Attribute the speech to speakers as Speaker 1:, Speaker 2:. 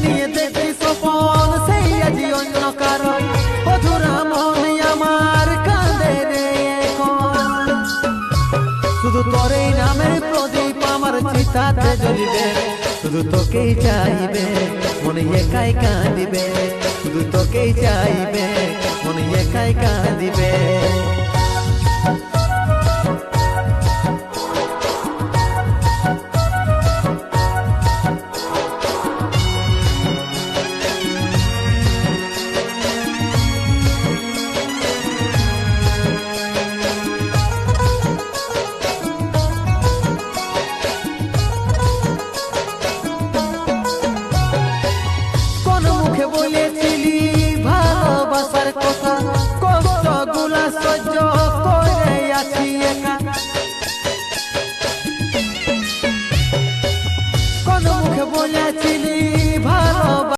Speaker 1: নিয়ে দেখি সপন সেই আজি অন্য কারো অধুরা মন আমার কাঁদে রে এখন শুধু তোর এই নামের প্রদীপ আমার চিতাতে জ্বলিবে শুধু তোকেই চাইবে মনে একাই কাঁদিবে শুধু তোকেই চাইবে মনে একাই কাঁদিবে